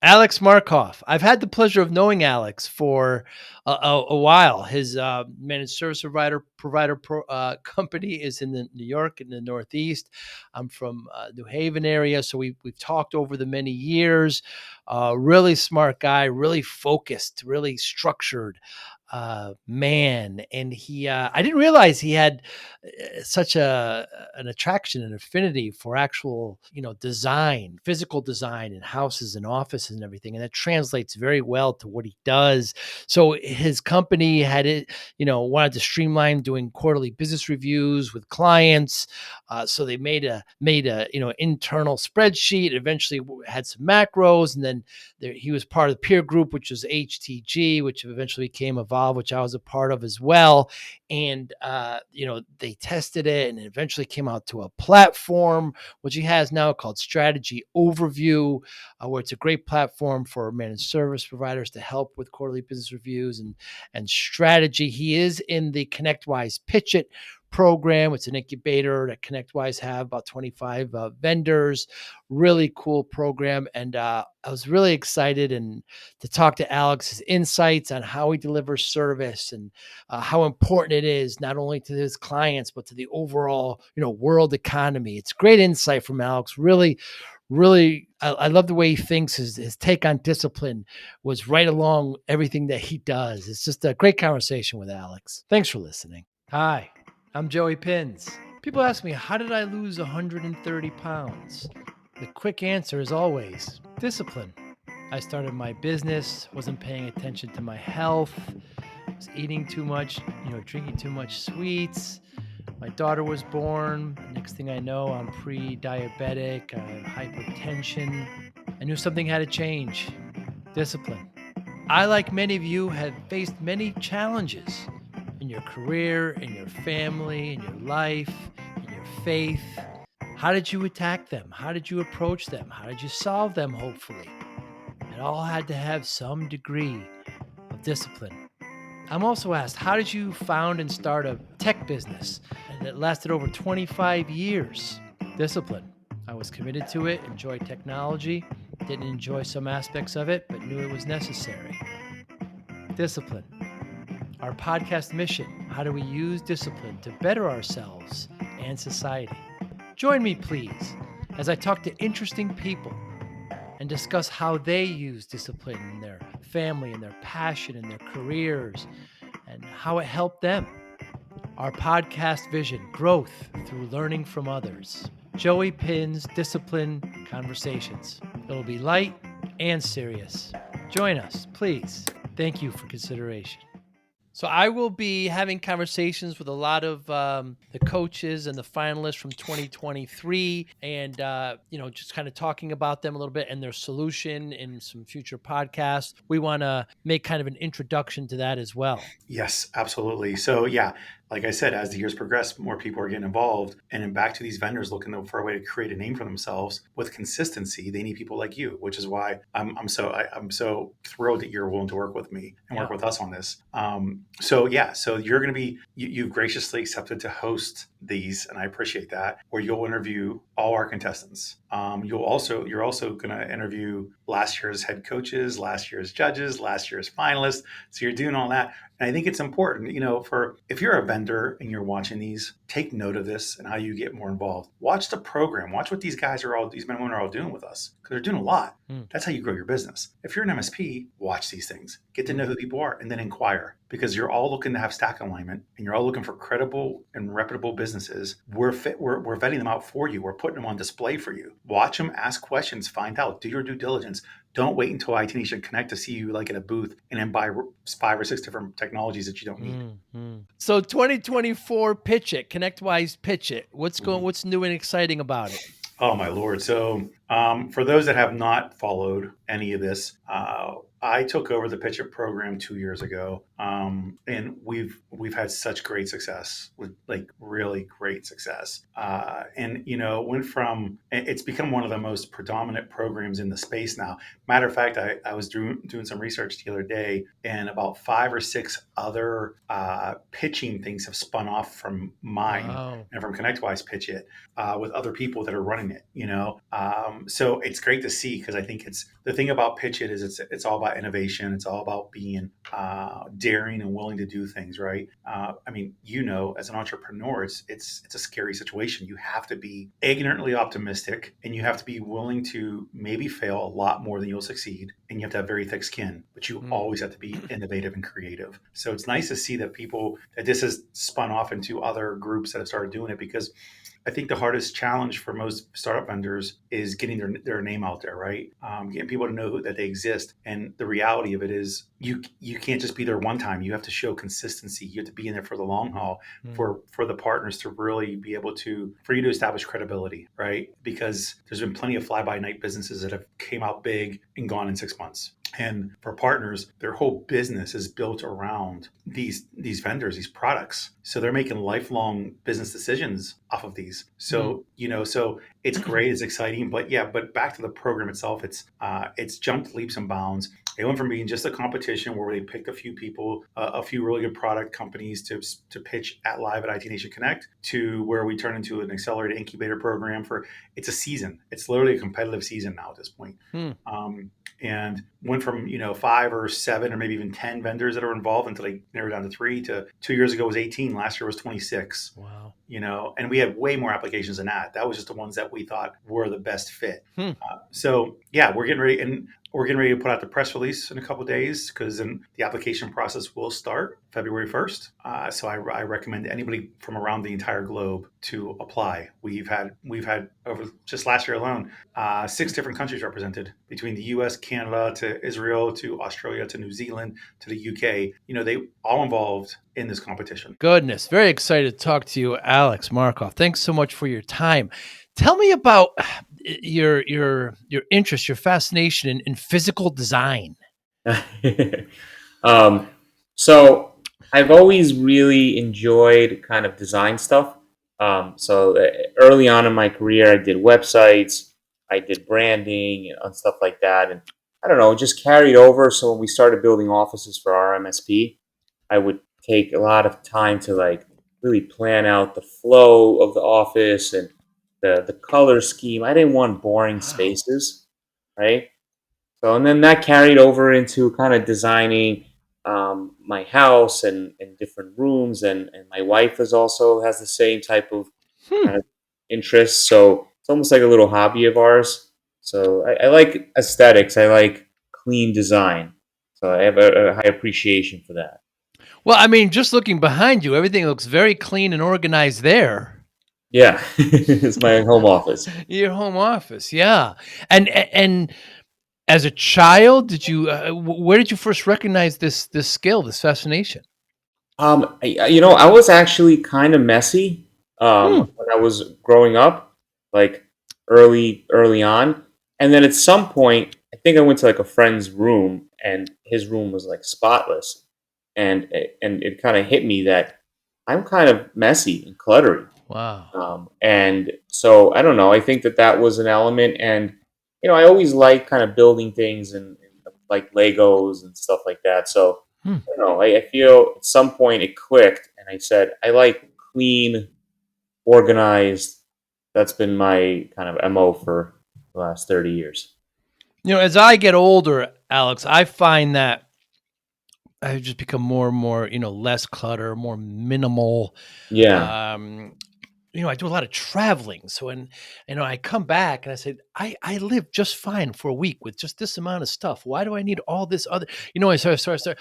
Alex Markov. I've had the pleasure of knowing Alex for a while. His managed service provider company is in New York in the Northeast. I'm from New Haven area, so we've talked over the many years. Really smart guy, really focused, really structured man. And I didn't realize he had such an attraction and affinity for actual, design, physical design and houses and offices and everything. And that translates very well to what he does. So his company had it, wanted to streamline doing quarterly business reviews with clients. So they made a internal spreadsheet, eventually had some macros, and then he was part of the peer group, which was HTG, which eventually became Evolve, which I was a part of as well. And, they tested it and it eventually came out to a platform, which he has now called Strategy Overview, where it's a great platform for managed service providers to help with quarterly business reviews and strategy. He is in the ConnectWise PitchIT program. It's an incubator that ConnectWise have about 25 vendors. Really cool program. And I was really excited to talk to Alex's insights on how he delivers service and how important it is not only to his clients, but to the overall, world economy. It's great insight from Alex. Really, really, I love the way he thinks. His take on discipline was right along everything that he does. It's just a great conversation with Alex. Thanks for listening. Hi, I'm Joey Pinz. People ask me, how did I lose 130 pounds? The quick answer is always discipline. I started my business, wasn't paying attention to my health, was eating too much, drinking too much sweets. My daughter was born. Next thing I know, I'm pre-diabetic, I have hypertension. I knew something had to change. Discipline. I, like many of you, have faced many challenges in your career, in your family, in your life, in your faith. How did you attack them? How did you approach them? How did you solve them, hopefully? It all had to have some degree of discipline. I'm also asked, how did you found and start a tech business that lasted over 25 years? Discipline. I was committed to it, enjoyed technology, didn't enjoy some aspects of it, but knew it was necessary. Discipline. Our podcast mission, how do we use discipline to better ourselves and society? Join me, please, as I talk to interesting people and discuss how they use discipline in their family and their passion and their careers and how it helped them. Our podcast vision, growth through learning from others. Joey Pinz Discipline Conversations. It'll be light and serious. Join us, please. Thank you for consideration. So I will be having conversations with a lot of the coaches and the finalists from 2023 and, just kind of talking about them a little bit and their solution in some future podcasts. We want to make kind of an introduction to that as well. Yes, absolutely. So yeah, like I said, as the years progress, more people are getting involved. And then back to these vendors looking for a way to create a name for themselves with consistency. They need people like you, which is why I'm so thrilled that you're willing to work with me and work with us on this. So you're going to be you've graciously accepted to host these, and I appreciate that. Where you'll interview all our contestants. You're also going to interview last year's head coaches, last year's judges, last year's finalists. So you're doing all that. And I think it's important, for if you're a vendor and you're watching these, take note of this and how you get more involved. Watch the program. Watch what these men and women are all doing with us, because they're doing a lot. That's how you grow your business. If you're an MSP, watch these things. Get to know who people are and then inquire, because you're all looking to have stack alignment and you're all looking for credible and reputable businesses. We're vetting them out for you. We're putting them on display for you. Watch them, ask questions, find out, do your due diligence. Don't wait until IT Nation Connect to see you like at a booth and then buy 5 or 6 different technologies that you don't need. So 2024 PitchIT, ConnectWise PitchIT. What's new and exciting about it? Oh my Lord. So for those that have not followed any of this, I took over the PitchIT program 2 years ago, and we've had such great success, with like really great success. And went from it's become one of the most predominant programs in the space now. Matter of fact, I was doing some research the other day, and about 5 or 6 other pitching things have spun off from mine Wow. and from ConnectWise PitchIT, with other people that are running it. So it's great to see, because I think it's the thing about PitchIT is it's all about innovation. It's all about being daring and willing to do things right. I mean, as an entrepreneur, it's a scary situation. You have to be ignorantly optimistic, and you have to be willing to maybe fail a lot more than you'll succeed, and you have to have very thick skin. But you Mm. always have to be innovative and creative. So it's nice to see that this has spun off into other groups that have started doing it, because I think the hardest challenge for most startup vendors is getting their name out there, right? Getting people to know that they exist. And the reality of it is, you can't just be there one time. You have to show consistency. You have to be in there for the long haul, Mm. for the partners to really be able for you to establish credibility, right? Because there's been plenty of fly by night businesses that have came out big and gone in 6 months. And for partners, their whole business is built around these vendors, these products. So they're making lifelong business decisions off of these. Mm. So it's great, it's exciting, but back to the program itself, it's jumped leaps and bounds. It went from being just a competition where they picked a few people, a few really good product companies to pitch at live at IT Nation Connect, to where we turn into an accelerated incubator program it's a season. It's literally a competitive season now at this point. Mm. And went from 5 or 7 or maybe even 10 vendors that are involved, until they narrowed down to 3. To 2 years ago was 18. Last year was 26. Wow. And we had way more applications than that. That was just the ones that we thought were the best fit. Hmm. So yeah, we're getting ready to put out the press release in a couple of days, because then the application process will start February 1st. So I recommend anybody from around the entire globe to apply. We've had over just last year alone 6 different countries represented, between the U.S., Canada, to Israel, to Australia, to New Zealand, to the U.K. They all involved in this competition. Goodness, very excited to talk to you, Alex Markov. Thanks so much for your time. Tell me about your interest, your fascination in physical design. um, so I've always really enjoyed kind of design stuff. So early on in my career, I did websites, I did branding and stuff like that, and I don't know, it just carried over. So when we started building offices for our MSP, I would take a lot of time to like really plan out the flow of the office and the color scheme. I didn't want boring Wow. spaces, right? So, and then that carried over into kind of designing my house and different rooms. And my wife is also has the same type of Hmm. kind of interests. So it's almost like a little hobby of ours. So I like aesthetics. I like clean design. So I have a high appreciation for that. Well, I mean, just looking behind you, everything looks very clean and organized there. Yeah, it's my home office. Your home office, yeah. And as a child, did you where did you first recognize this skill, this fascination? I was actually kind of messy Hmm. when I was growing up, like early on, and then at some point, I think I went to like a friend's room, and his room was like spotless, and it kind of hit me that I'm kind of messy and cluttery, Wow. and so I don't know. I think that was an element, and I always like kind of building things and like Legos and stuff like that. So Hmm. I don't know. I feel at some point it clicked, and I said, I like clean, organized. That's been my kind of MO for the last 30 years. As I get older, Alex, I find that I've just become more and more, less clutter, more minimal. Yeah. Um, I do a lot of traveling. So when, I come back and I say, I live just fine for a week with just this amount of stuff. Why do I need all this other, I start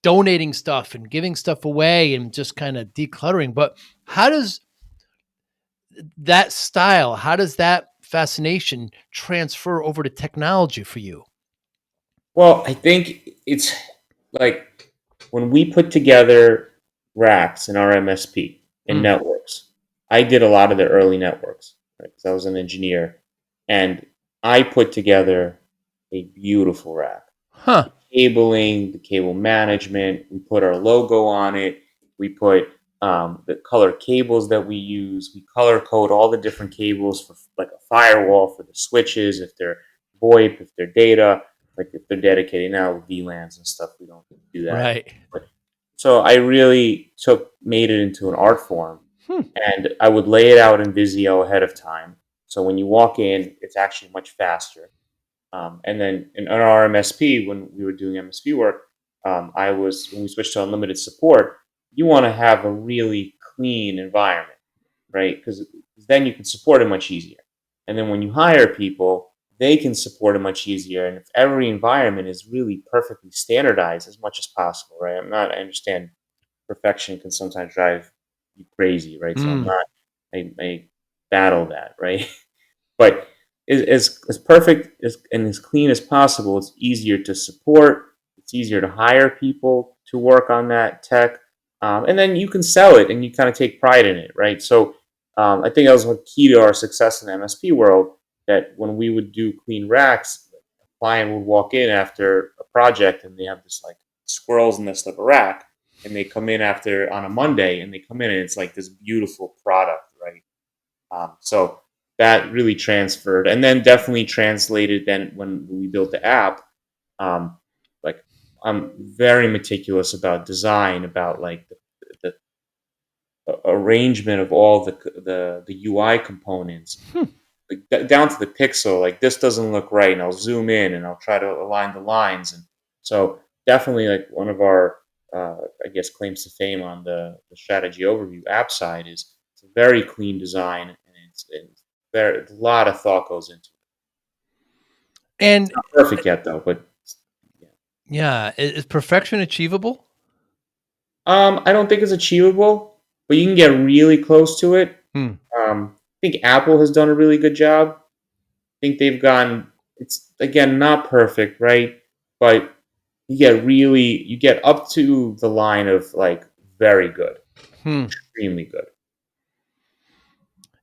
donating stuff and giving stuff away and just kind of decluttering. But how does how does that fascination transfer over to technology for you? Well, I think it's like when we put together racks in our MSP and Mm. networks, I did a lot of the early networks, right? Because I was an engineer, and I put together a beautiful rack. Huh. Cabling, the cable management. We put our logo on it. We put the color cables that we use. We color code all the different cables for like a firewall for the switches, if they're VoIP, if they're data, like if they're dedicated now with VLANs and stuff. We don't do that. Right. But, so I really made it into an art form, Hmm. and I would lay it out in Visio ahead of time. So when you walk in, it's actually much faster. And then in our MSP, when we were doing MSP work, when we switched to unlimited support, you want to have a really clean environment, right? Because then you can support it much easier. And then when you hire people, they can support it much easier. And if every environment is really perfectly standardized as much as possible, right? I understand perfection can sometimes drive you crazy, right? So Mm. I battle that, right? But as perfect and as clean as possible, it's easier to support. It's easier to hire people to work on that tech, and then you can sell it and you kind of take pride in it, right? So I think that was one key to our success in the MSP world. That when we would do clean racks, a client would walk in after a project and they have this like squirrels nest of a rack, and they come in after on a Monday and they come in and it's like this beautiful product, right? So that really transferred, and then definitely translated. Then when we built the app, um, like I'm very meticulous about design, about like the arrangement of all the UI components, Hmm. like, down to the pixel. Like this doesn't look right, and I'll zoom in and I'll try to align the lines. And so definitely like one of our I guess claims to fame on the strategy overview app side is it's a very clean design, and it's there a lot of thought goes into it. And Not perfect yet though, but yeah. yeah, is perfection achievable? I don't think it's achievable, but you can get really close to it. Hmm. I think Apple has done a really good job. I think they've gone. It's again not perfect, right? But you get up to the line of like very good, Hmm. extremely good.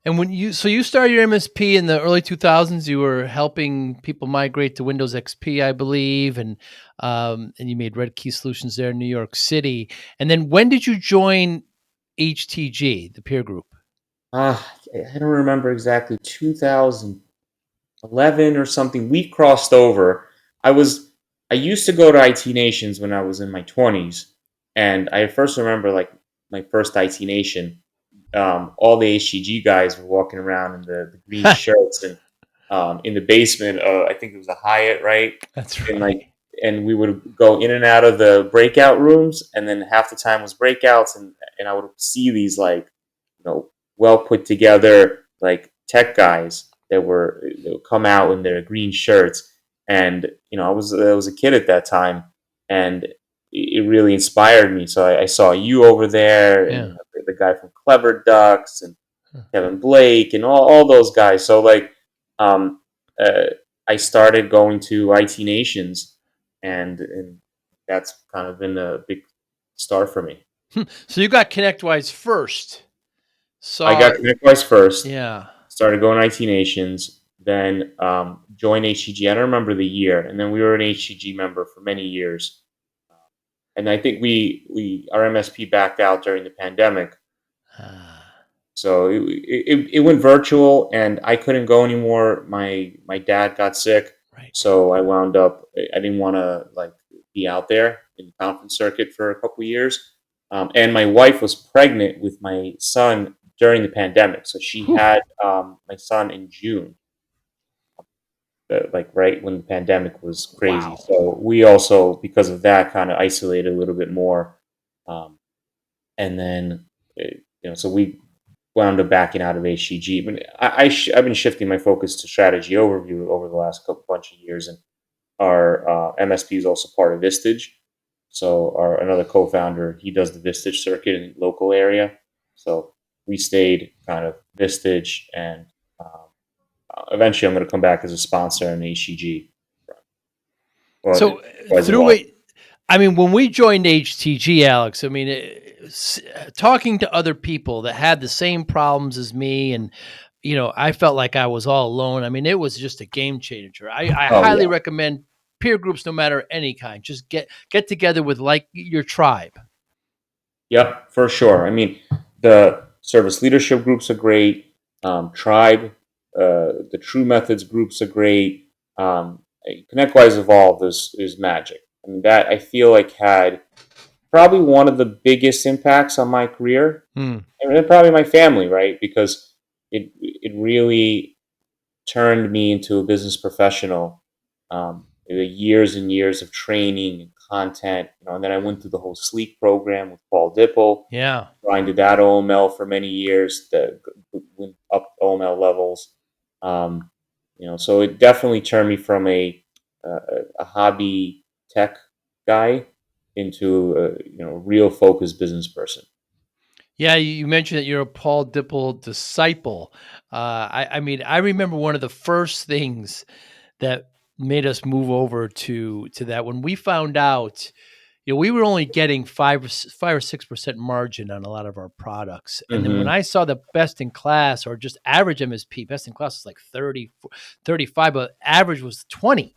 And so you started your MSP in the early 2000s. You were helping people migrate to Windows XP, I believe, and you made Red Key Solutions there in New York City. And then when did you join HTG, the peer group? I don't remember exactly. 2011 or something. We crossed over. I was I used to go to IT Nations when I was in my 20s, and I first remember like my first IT Nation. All the HGG guys were walking around in the green shirts and in the basement. I think it was a Hyatt, right? That's And right. we would go in and out of the breakout rooms, and then half the time was breakouts, and I would see these like well put together like tech guys that would come out in their green shirts, and I was a kid at that time, and it really inspired me. So I saw you over there, and Yeah. the guy from Clever Ducks, and Huh. Kevin Blake, and all those guys. So like, um, uh, I started going to IT Nations, and that's kind of been a big start for me. So you got ConnectWise first. I Saw, got ConnectWise first, yeah. started going to IT Nations, then joined HCG. I don't remember the year, and then we were an HCG member for many years. And I think we our MSP backed out during the pandemic, Ah, so it went virtual, and I couldn't go anymore. My dad got sick, right. so I wound up. I didn't want to like be out there in the conference circuit for a couple of years, and my wife was pregnant with my son during the pandemic, so she Whew. had my son in June, like right when the pandemic was crazy. Wow. So we also, because of that, kind of isolated a little bit more, um, and then so we wound up backing out of HCG. But I've been shifting my focus to strategy overview over the last couple bunch of years, and our MSP is also part of Vistage. So our another co-founder, he does the Vistage circuit in the local area. So we stayed kind of Vistage, and eventually I'm going to come back as a sponsor in HCG. Well, So as through well. it, I mean, when we joined HTG, Alex, I mean, talking to other people that had the same problems as me, and I felt like I was all alone. I mean, it was just a game changer. I Oh highly yeah. recommend peer groups, no matter any kind. Just get together with like your tribe. Yep, for sure. I mean, the service leadership groups are great. Tribe, the True Methods groups are great. ConnectWise Evolved is magic. I mean, that I feel like had probably one of the biggest impacts on my career, and probably my family, right? Because it really turned me into a business professional. The years and years of training and content, and then I went through the whole Sleek program with Paul Dipple. Yeah. Grinded that OML for many years, went up OML levels. So it definitely turned me from a hobby tech guy into a real focused business person. Yeah, you mentioned that you're a Paul Dipple disciple. I mean, I remember one of the first things that made us move over to that when we found out, we were only getting 5 or 6% margin on a lot of our products. And then when I saw the best in class or just average MSP, best in class was like 30, 35, but average was 20.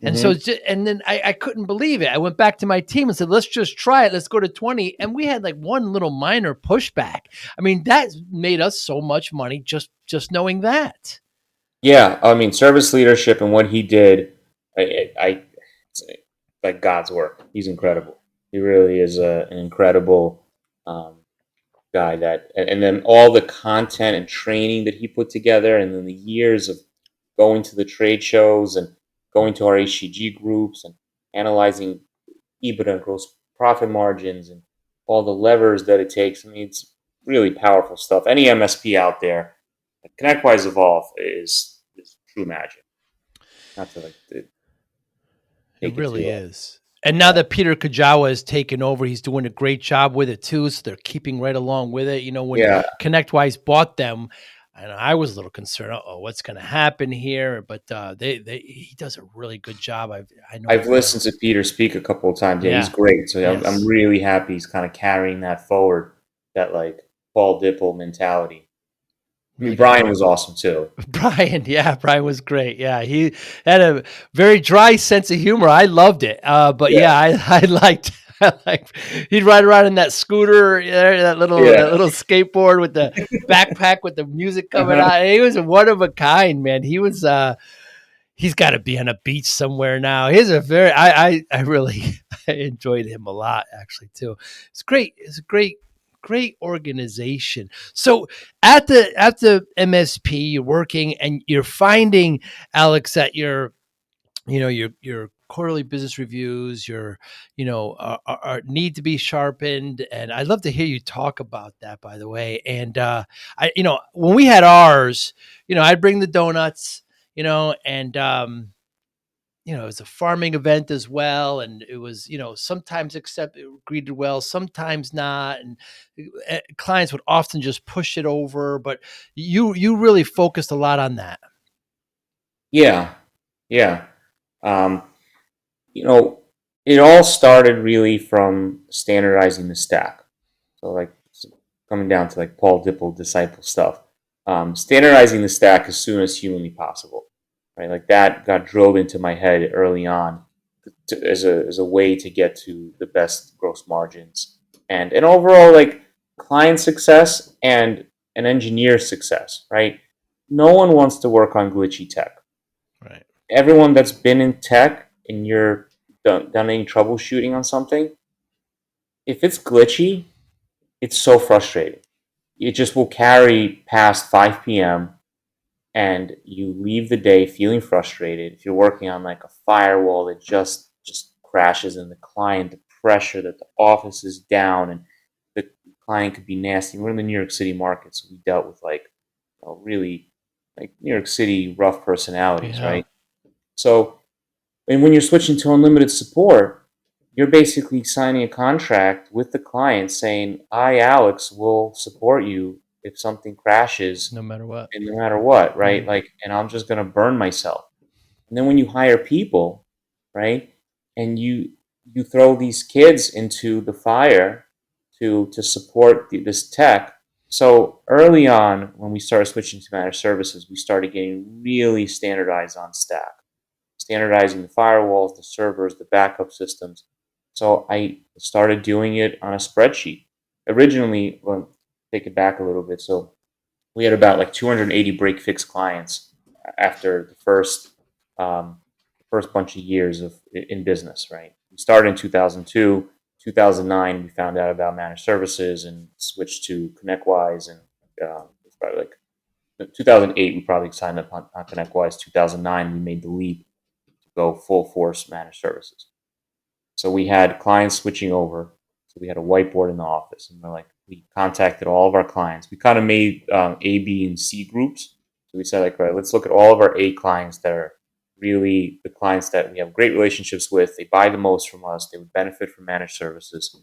And so, and then I couldn't believe it. I went back to my team and said, let's just try it. Let's go to 20. And we had like one little minor pushback. I mean, that made us so much money just knowing that. Yeah. I mean, service leadership and what he did, it's like God's work. He's incredible. He really is an incredible guy and then all the content and training that he put together, and then the years of going to the trade shows and going to our HCG groups and analyzing EBITDA and gross profit margins and all the levers that it takes. I mean, it's really powerful stuff. Any MSP out there, ConnectWise Evolve is true magic. Not to it really is. And now that Peter Kajawa has taken over, he's doing a great job with it too. So they're keeping right along with it. When ConnectWise bought them, and I was a little concerned. What's going to happen here? But he does a really good job. I've listened to Peter speak a couple of times. Yeah, he's great. So I'm really happy he's kind of carrying that forward. That like Paul Dipple mentality. I mean, Brian was awesome too. Brian was great. Yeah, he had a very dry sense of humor. I loved it. But I liked. He'd ride around in that scooter, that little skateboard with the backpack with the music coming out. He was one of a kind, man. He was. He's got to be on a beach somewhere now. He's a very. I really enjoyed him a lot actually too. It's great. It's a great organization. So at the MSP, you're working and you're finding, Alex, that your quarterly business reviews, are need to be sharpened. And I'd love to hear you talk about that, by the way. And when we had ours, I'd bring the donuts, and it was a farming event as well. And it was, sometimes greeted well, sometimes not. And clients would often just push it over, but you really focused a lot on that. Yeah. It all started really from standardizing the stack. So like coming down to like Paul Dipple disciple stuff, standardizing the stack as soon as humanly possible. Right, like that got drilled into my head early on as a way to get to the best gross margins and overall like client success and an engineer success. Right, no one wants to work on glitchy tech. Right, everyone that's been in tech and you're done any troubleshooting on something, if it's glitchy, it's so frustrating. It just will carry past 5 p.m. and you leave the day feeling frustrated. If you're working on like a firewall that just crashes in the client, the pressure that the office is down and the client could be nasty. We're in the New York City market, so we dealt with like really like New York City rough personalities, right? So, and when you're switching to unlimited support, you're basically signing a contract with the client saying, I, Alex, will support you if something crashes. No matter what. And no matter what, right? Mm-hmm. Like, and I'm just going to burn myself. And then when you hire people, right, and you throw these kids into the fire to support this tech. So early on, when we started switching to managed services, we started getting really standardized on stack. standardizing the firewalls, the servers, the backup systems. So I started doing it on a spreadsheet. Originally, well, take it back a little bit. So we had about like 280 break fix clients after the first bunch of years of in business. Right, we started in 2002. 2009, we found out about managed services and switched to ConnectWise, and it's probably like 2008. We probably signed up on ConnectWise. 2009, we made the leap to go full force managed services. So we had clients switching over. So we had a whiteboard in the office, and we contacted all of our clients. We kind of made A, B, and C groups. So we said, like, all right, let's look at all of our A clients that are really the clients that we have great relationships with. They buy the most from us. They would benefit from managed services.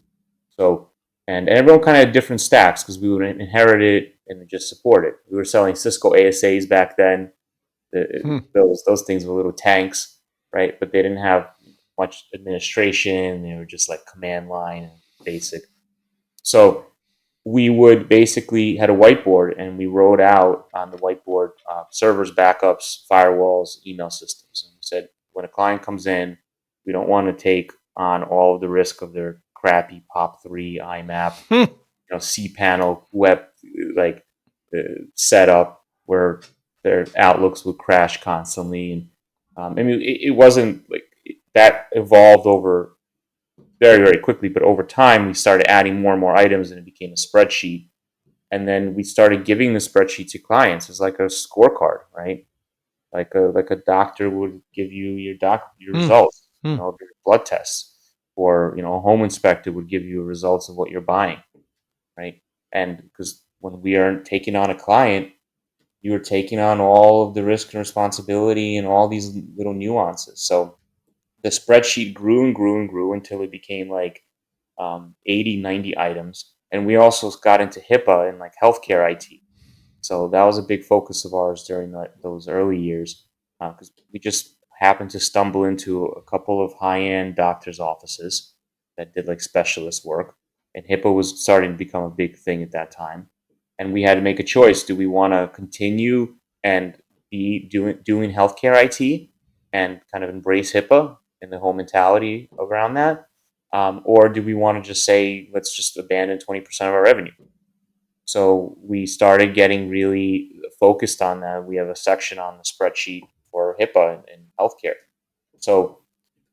So, and everyone kind of had different stacks because we would inherit it and just support it. We were selling Cisco ASAs back then. Those things were little tanks, right? But they didn't have much administration. They were just like command line and basic. So we would basically had a whiteboard, and we wrote out on the whiteboard servers, backups, firewalls, email systems. And we said, when a client comes in, we don't want to take on all of the risk of their crappy POP3 IMAP, cPanel web setup where their outlooks would crash constantly. And I mean, it wasn't like that evolved over very, very quickly, but over time we started adding more and more items, and it became a spreadsheet. And then we started giving the spreadsheet to clients as like a scorecard, right? Like a doctor would give you your results, of your blood tests, or a home inspector would give you results of what you're buying, right? And because when we are taking on a client, you are taking on all of the risk and responsibility and all these little nuances. So the spreadsheet grew and grew and grew until it became like 80, 90 items. And we also got into HIPAA and like healthcare IT. So that was a big focus of ours during those early years, because we just happened to stumble into a couple of high-end doctors' offices that did like specialist work. And HIPAA was starting to become a big thing at that time. And we had to make a choice. Do we want to continue and be doing healthcare IT and kind of embrace HIPAA and the whole mentality around that? Or do we want to just say, let's just abandon 20% of our revenue? So we started getting really focused on that. We have a section on the spreadsheet for HIPAA and healthcare. So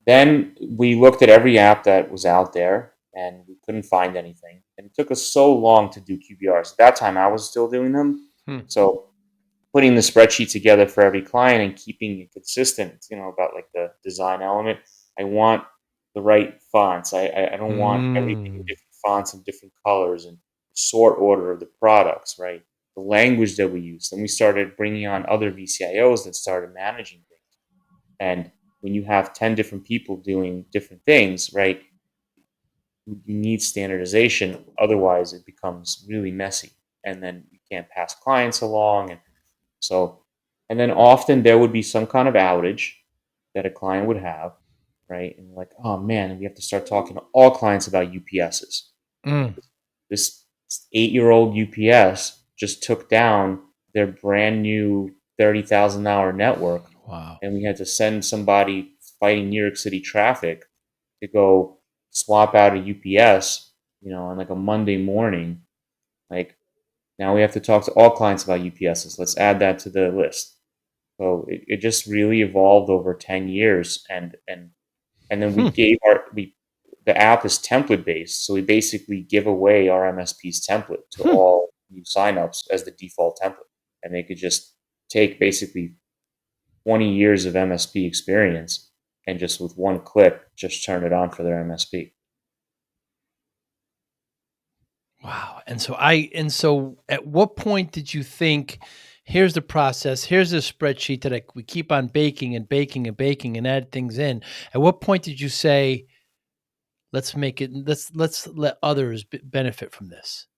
then we looked at every app that was out there, and we couldn't find anything. And it took us so long to do QBRs. At that time, I was still doing them. So putting the spreadsheet together for every client and keeping it consistent, about like the design element. I want the right fonts. I don't want everything in different fonts and different colors, and sort order of the products, right? The language that we use. Then we started bringing on other VCIOs that started managing things. And when you have 10 different people doing different things, right, you need standardization. Otherwise, it becomes really messy. And then you can't pass clients along. And then often there would be some kind of outage that a client would have, right? And like, oh man, we have to start talking to all clients about UPSs. This 8-year-old UPS just took down their brand new $30,000 network. Wow. And we had to send somebody fighting New York City traffic to go swap out a UPS, on like a Monday morning. Like, now we have to talk to all clients about UPSs. Let's add that to the list. So it just really evolved over 10 years. And then the app is template based. So we basically give away our MSP's template to all new signups as the default template. And they could just take basically 20 years of MSP experience and just with one click, just turn it on for their MSP. Wow. And so at what point did you think, here's the process, here's the spreadsheet that we keep on baking and baking and baking and add things in. At what point did you say, let's let others benefit from this?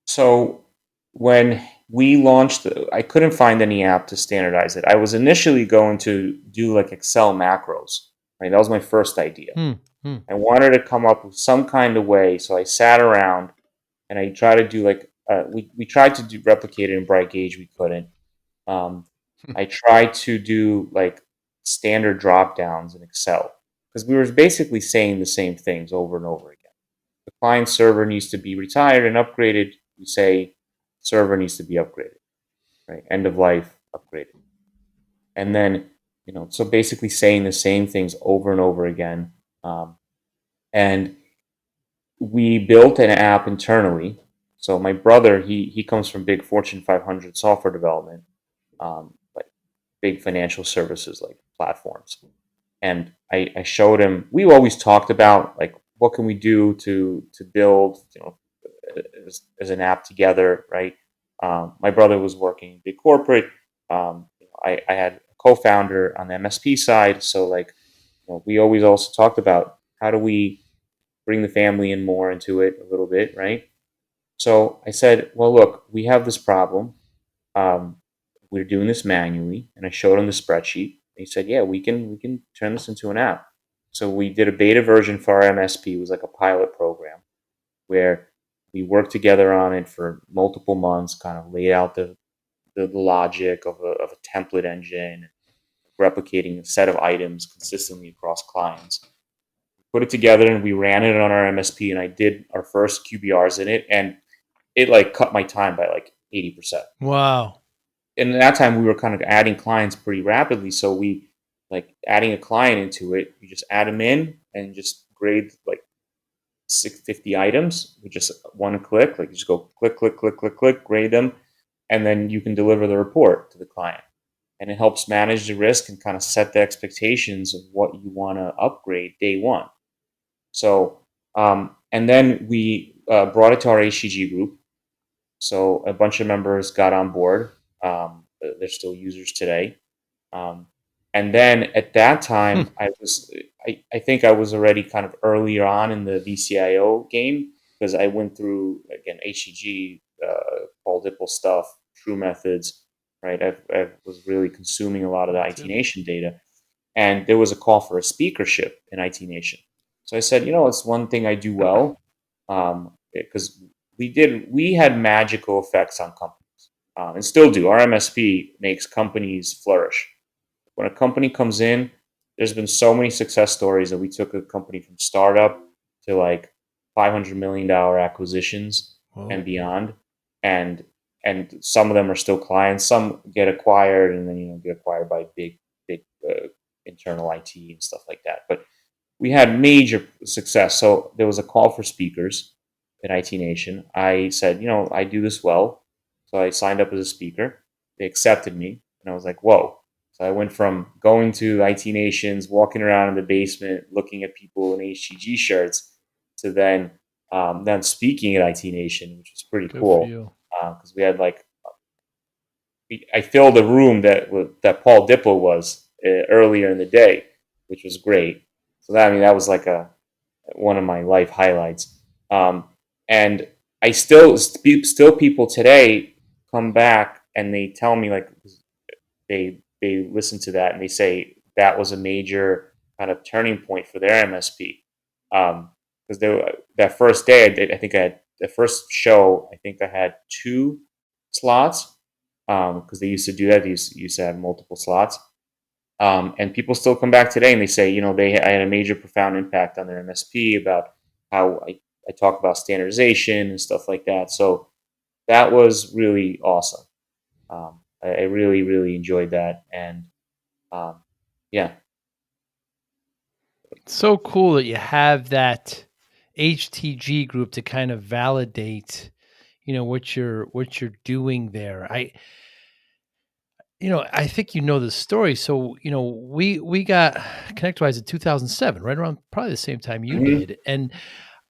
So when we launched, I couldn't find any app to standardize it. I was initially going to do like Excel macros, right? That was my first idea. I wanted to come up with some kind of way. So I sat around and I tried to do like, we tried to replicate it in Brightgauge. We couldn't. I tried to do like standard drop downs in Excel, because we were basically saying the same things over and over again. The client server needs to be retired and upgraded. We say server needs to be upgraded, right? End of life, upgraded. And then, so basically saying the same things over and over again. And we built an app internally. So my brother, he comes from big Fortune 500 software development, like big financial services like platforms. And I showed him. We always talked about like what can we do to build, as an app together, right? My brother was working big corporate. I had a co-founder on the MSP side, so like we always also talked about how do we bring the family in more into it a little bit, right? So I said, well, look, we have this problem. Um, we're doing this manually, and I showed him the spreadsheet. He said, yeah, we can turn this into an app. So we did a beta version for our MSP. It was like a pilot program where we worked together on it for multiple months, kind of laid out the logic of a template engine, replicating a set of items consistently across clients. Put it together and we ran it on our MSP, and I did our first QBRs in it, and it like cut my time by like 80%. Wow. And at that time we were kind of adding clients pretty rapidly. So we like adding a client into it, you just add them in and just grade like 650 items with just one click. Like you just go click, click, click, click, click, grade them, and then you can deliver the report to the client. And it helps manage the risk and kind of set the expectations of what you want to upgrade day one. So, and then we brought it to our HTG group. So a bunch of members got on board. They're still users today. And then at that time, I think I was already kind of earlier on in the VCIO game, because I went through, again, HTG, Paul Dipple stuff, True Methods, right? I was really consuming a lot of the IT Nation data. And there was a call for a speakership in IT Nation. So I said, it's one thing I do well, because we had magical effects on companies, and still do. Our MSP makes companies flourish. When a company comes in, there's been so many success stories that we took a company from startup to like $500 million acquisitions and beyond. And some of them are still clients. Some get acquired and then, get acquired by big internal IT and stuff like that. But we had major success. So there was a call for speakers at IT Nation. I said, I do this well. So I signed up as a speaker. They accepted me. And I was like, whoa. So I went from going to IT Nations, walking around in the basement, looking at people in HTG shirts, to then speaking at IT Nation, which was pretty cool. Because we had I filled a room that Paul Dipple was earlier in the day, which was great. So that was like one of my life highlights. And I still people today come back and they tell me like they listen to that and they say that was a major kind of turning point for their MSP. Because that first day, I think I had the first show. I think I had 2 slots, because they used to do that. They used to have multiple slots. And people still come back today and they say, I had a major, profound impact on their MSP about how I talk about standardization and stuff like that. So that was really awesome. I really, really enjoyed that. And yeah. It's so cool that you have that HTG group to kind of validate, what you're doing there. I think the story. So, we got ConnectWise in 2007, right around probably the same time you did. And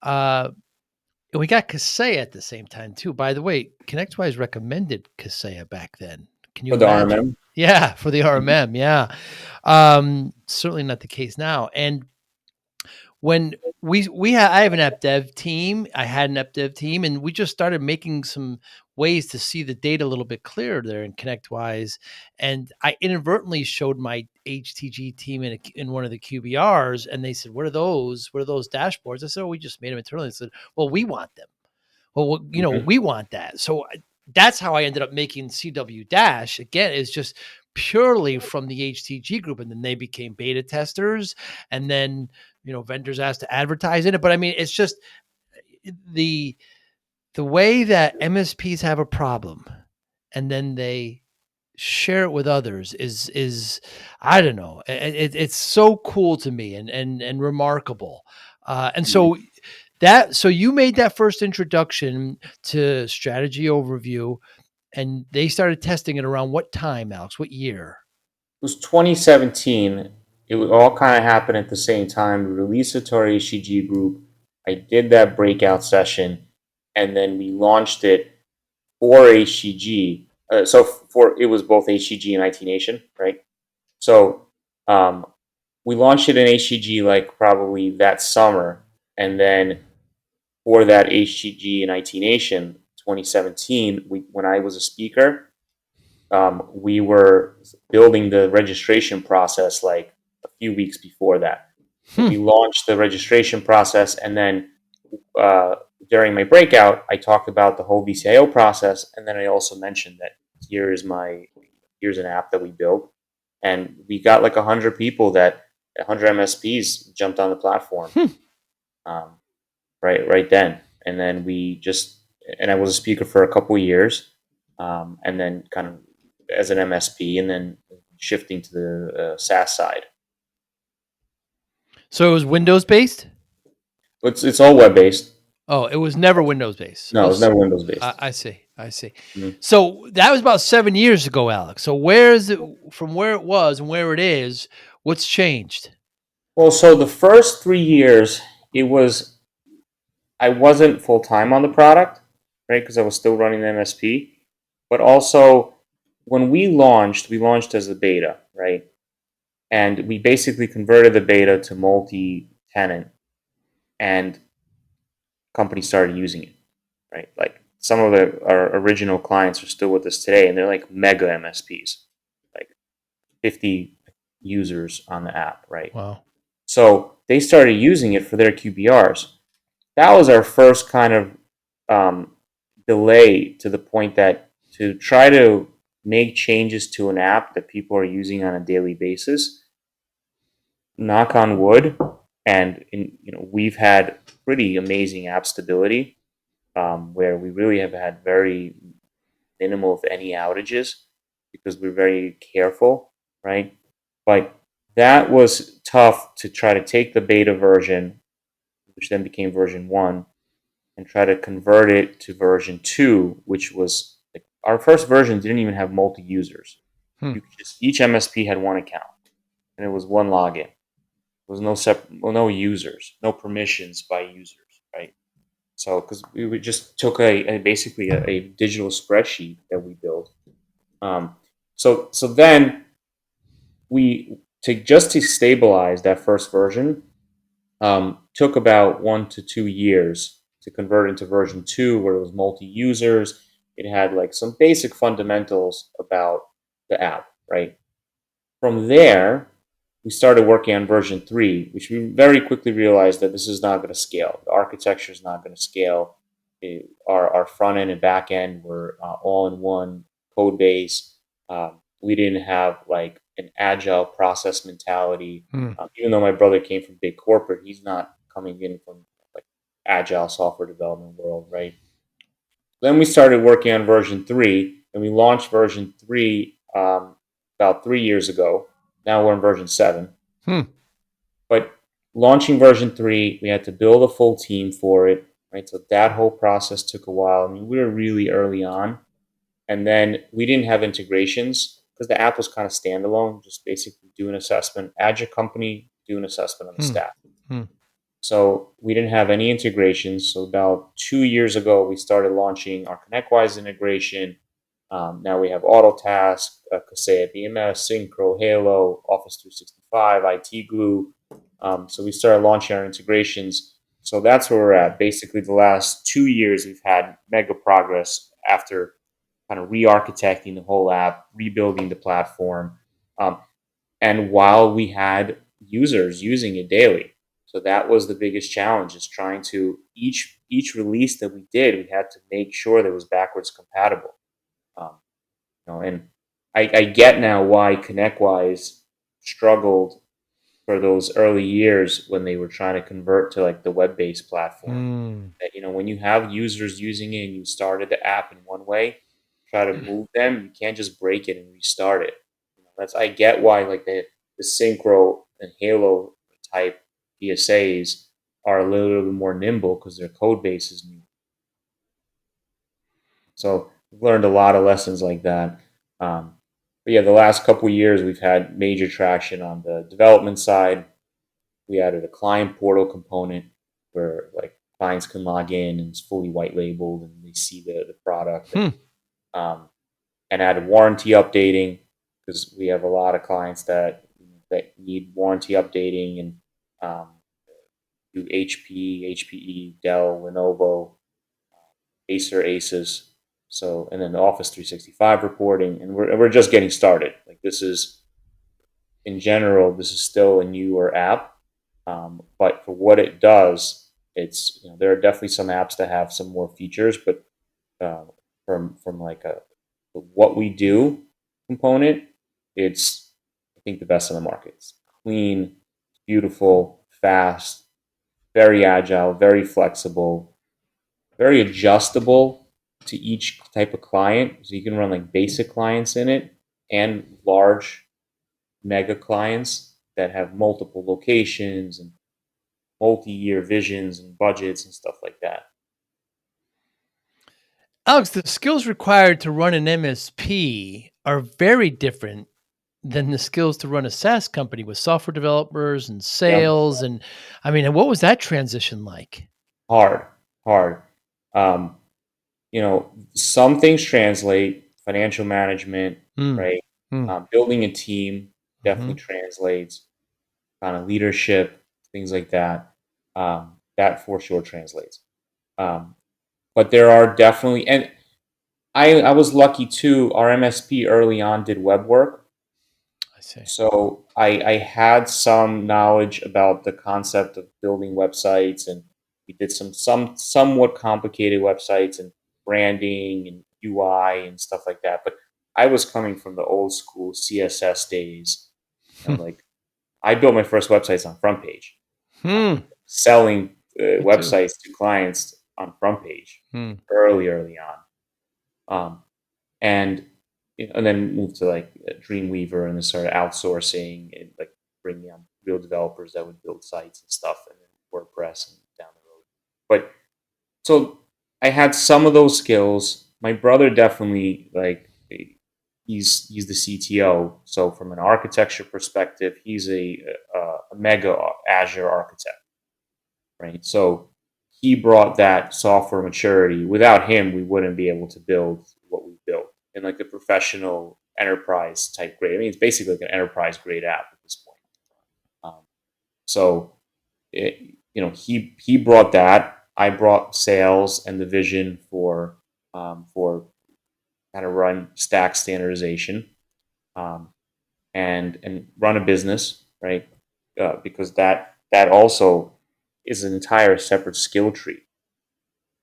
we got Kaseya at the same time too. By the way, ConnectWise recommended Kaseya back then. Can you imagine? The RMM? Yeah, for the RMM. Yeah. Certainly not the case now. And when I have an app dev team, I had an app dev team, and we just started making some ways to see the data a little bit clearer there in ConnectWise. And I inadvertently showed my HTG team in one of the QBRs, and they said, what are those? What are those dashboards? I said, oh, we just made them internally. I said, well, we want them. Well, we want that. So that's how I ended up making CW Dash. Again, it's just purely from the HTG group, and then they became beta testers, and then vendors asked to advertise in it. But I mean, it's just the way that MSPs have a problem, and then they share it with others is I don't know. It's so cool to me and remarkable. And so you made that first introduction to strategy overview, and they started testing it around what time, Alex? What year? It was 2017. It would all kind of happen at the same time. We released it to our HCG group. I did that breakout session, and then we launched it for HCG. It was both HCG and IT Nation, right? So we launched it in HCG like probably that summer, and then for that HCG and IT Nation 2017, when I was a speaker, we were building the registration process like a few weeks before that. We launched the registration process, and then during my breakout, I talked about the whole VCIO process, and then I also mentioned that here's an app that we built, and we got like 100 people 100 MSPs jumped on the platform, right then, and then I was a speaker for a couple of years, and then kind of as an MSP, and then shifting to the SaaS side. So it was Windows based? It's all web based. Oh, it was never Windows based. No, it was never Windows based. I see. Mm-hmm. So that was about 7 years ago, Alex. So where is it from where it was and where it is? What's changed? Well, so the first 3 years, I wasn't full time on the product, right? Because I was still running the MSP. But also, when we launched as a beta, right? And we basically converted the beta to multi-tenant, and companies started using it, right? Like some of our original clients are still with us today, and they're like mega MSPs, like 50 users on the app, right? Wow. So they started using it for their QBRs. That was our first kind of delay, to the point that to try to make changes to an app that people are using on a daily basis, knock on wood, and we've had pretty amazing app stability, where we really have had very minimal, if any, outages, because we're very careful, right? But that was tough to try to take the beta version, which then became version 1, and try to convert it to version 2, which was like, our first version didn't even have multi-users. Each MSP had one account, and it was one login. There was no users, no permissions by users, right? So, because we just took basically a digital spreadsheet that we built. So then to stabilize that first version, took about 1 to 2 years to convert into version 2, where it was multi-users. It had like some basic fundamentals about the app, right? From there, we started working on version 3, which we very quickly realized that this is not going to scale. The architecture is not going to scale. Our front end and back end were all in one code base. We didn't have like an agile process mentality. Even though my brother came from big corporate, he's not coming in from like agile software development world, right? Then we started working on version 3, and we launched version 3 about 3 years ago. Now we're in version 7. But launching version 3, we had to build a full team for it, right? So that whole process took a while. I mean, we were really early on. And then we didn't have integrations because the app was kind of standalone, just basically do an assessment, add your company, do an assessment on the staff. So we didn't have any integrations. So about 2 years ago, we started launching our ConnectWise integration. Now we have Autotask, Kaseya BMS, Synchro, Halo, Office 365, IT Glue. So we started launching our integrations. So that's where we're at. Basically, the last 2 years, we've had mega progress after kind of re-architecting the whole app, rebuilding the platform. And while we had users using it daily. So that was the biggest challenge, is trying to, each release that we did, we had to make sure that it was backwards compatible. And I get now why ConnectWise struggled for those early years when they were trying to convert to like the web-based platform. That, when you have users using it and you started the app in one way, try to move them, you can't just break it and restart it. I get why like the Synchro and Halo type PSAs are a little bit more nimble because their code base is new. So we've learned a lot of lessons like that. But yeah, the last couple of years we've had major traction on the development side. We added a client portal component where like clients can log in and it's fully white labeled and they see the product. And added warranty updating because we have a lot of clients that need warranty updating and do HP, HPE, Dell, Lenovo, Acer, Asus. So, and then the Office 365 reporting, and we're just getting started. Like this is, in general, this is still a newer app, but for what it does, it's there are definitely some apps that have some more features, but from like the what we do component, it's I think the best on the market. It's clean, beautiful, fast, very agile, very flexible, very adjustable to each type of client. So you can run like basic clients in it and large mega clients that have multiple locations and multi-year visions and budgets and stuff like that. Alex, the skills required to run an MSP are very different than the skills to run a SaaS company with software developers and sales. And I mean, what was that transition like? Hard. Some things translate. Financial management, right? Building a team definitely translates. Kind of leadership, things like that. That for sure translates. But there are definitely, and I was lucky too. Our MSP early on did web work. I see. So I had some knowledge about the concept of building websites, and we did some somewhat complicated websites and branding and UI and stuff like that. But I was coming from the old school CSS days. Like I built my first websites on front page, selling websites to clients on front page early on, and then moved to like Dreamweaver and then started outsourcing and like bringing on real developers that would build sites and stuff, and then WordPress and down the road. But so I had some of those skills. My brother definitely he's the CTO. So from an architecture perspective, he's a mega Azure architect, right? So he brought that software maturity. Without him, we wouldn't be able to build what we built in like a professional enterprise type grade. I mean, it's basically like an enterprise grade app at this point. He brought that. I brought sales and the vision for how to run stack standardization, and run a business, right? Because that also is an entire separate skill tree,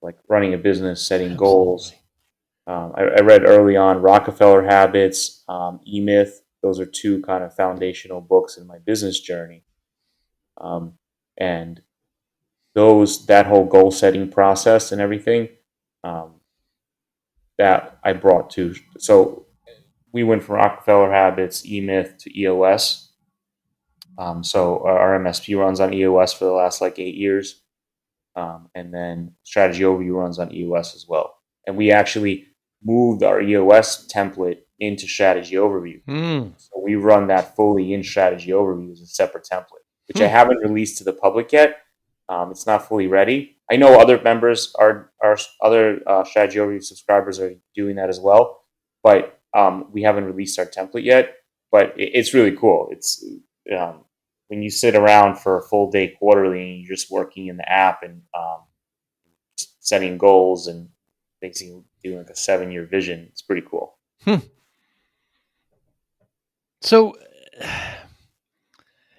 like running a business, setting goals. I read early on Rockefeller Habits, E-Myth. Those are two kind of foundational books in my business journey. And that whole goal setting process and everything, that I brought to. So we went from Rockefeller Habits, E-Myth to EOS. So our MSP runs on EOS for the last like 8 years. And then Strategy Overview runs on EOS as well. And we actually moved our EOS template into Strategy Overview. So we run that fully in Strategy Overview as a separate template, which I haven't released to the public yet. It's not fully ready. I know other members, our other Strategy Overview subscribers are doing that as well, but we haven't released our template yet. But it's really cool. It's when you sit around for a full day quarterly and you're just working in the app and setting goals and basically doing like a 7-year vision. It's pretty cool. So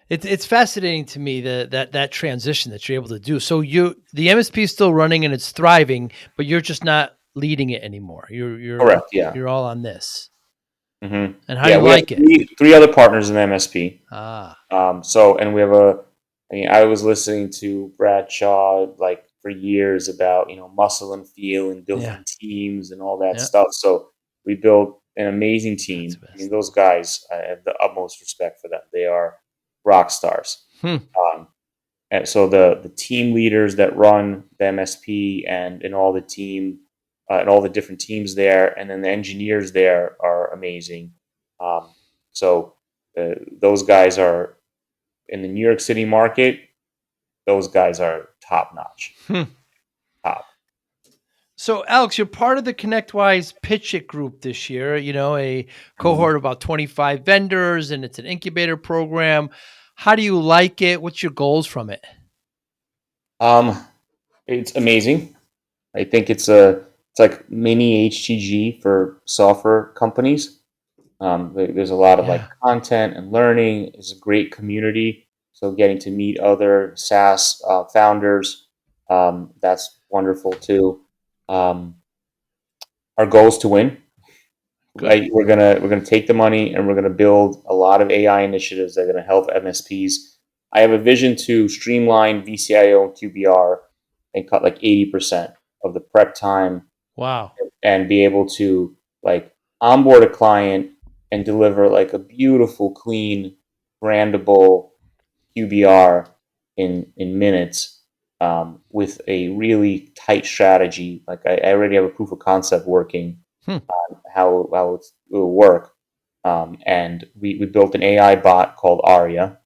it's fascinating to me that transition that you're able to do. So the MSP is still running and it's thriving, but you're just not leading it anymore. You're correct. Yeah, you're all on this. Mm-hmm. And how do you We have like it? three other partners in the MSP. Ah, And we have I was listening to Brad Shaw like for years about, muscle and feel and yeah, building teams and all that yeah. stuff. So we built an amazing That's team. the I mean, best. those guys, I have the utmost respect for them. They are rock stars. Hmm. Um, and so the team leaders that run the MSP and all the team and all the different teams there, and then the engineers there are amazing. Um, so those guys are in the New York City market. Those guys are top notch. Hmm. Top. So, Alex, you're part of the ConnectWise PitchIT group this year, a Mhm. cohort of about 25 vendors, and it's an incubator program. How do you like it? What's your goals from it? Um, it's amazing. I think it's like mini HTG for software companies. There's a lot of like Yeah. content and learning. It's a great community. So getting to meet other SaaS founders, that's wonderful too. Um, our goal is to win. Good. We're gonna take the money and we're gonna build a lot of AI initiatives that are gonna help MSPs. I have a vision to streamline VCIO and QBR and cut like 80% of the prep time Wow. and be able to like onboard a client and deliver like a beautiful, clean, brandable QBR in minutes with a really tight strategy. Like I already have a proof of concept working Hmm. how it will work. And we built an AI bot called Aria.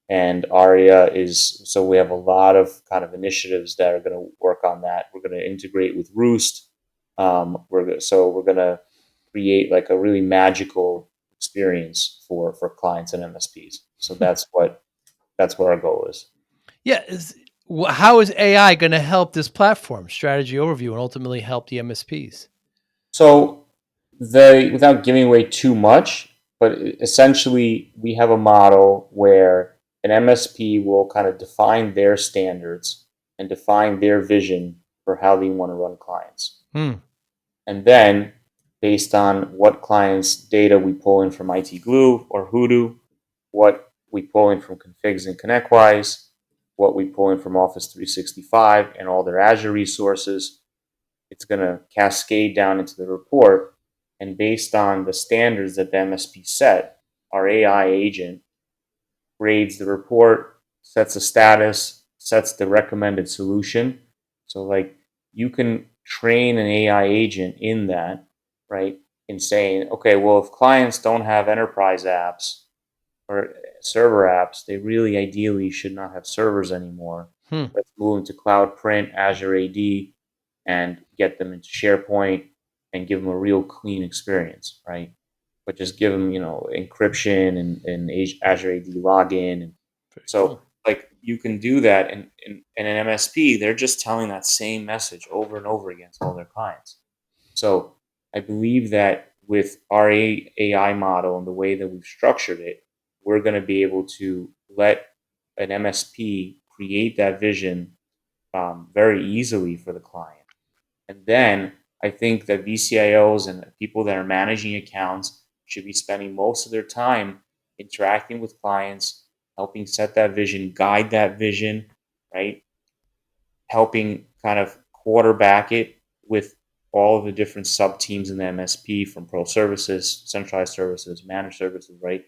And Aria so we have a lot of kind of initiatives that are going to work on that. We're going to integrate with Roost. We're going to create like a really magical experience for clients and MSPs. So that's what our goal is. Yeah. How is AI going to help this platform strategy overview and ultimately help the MSPs? So without giving away too much, but essentially we have a model where an MSP will kind of define their standards and define their vision for how they want to run clients. Hmm. And then based on what clients' data we pull in from IT Glue or Hoodoo, what we pull in from Configs and ConnectWise, what we pull in from Office 365 and all their Azure resources, it's going to cascade down into the report. And based on the standards that the MSP set, our AI agent grades the report, sets a status, sets the recommended solution. So, like, you can train an AI agent in that, right? In saying, okay, well, if clients don't have enterprise apps or server apps, they really ideally should not have servers anymore. Hmm. Let's move into Cloud Print, Azure AD, and get them into SharePoint and give them a real clean experience, right? But just give them, encryption and Azure AD login. And Very so, cool. like, you can do that. And in an MSP, they're just telling that same message over and over again to all their clients. So I believe that with our AI model and the way that we've structured it, we're going to be able to let an MSP create that vision very easily for the client. And then I think that VCIOs and people that are managing accounts should be spending most of their time interacting with clients, helping set that vision, guide that vision, right? Helping kind of quarterback it with all of the different sub teams in the MSP from pro services, centralized services, managed services, right?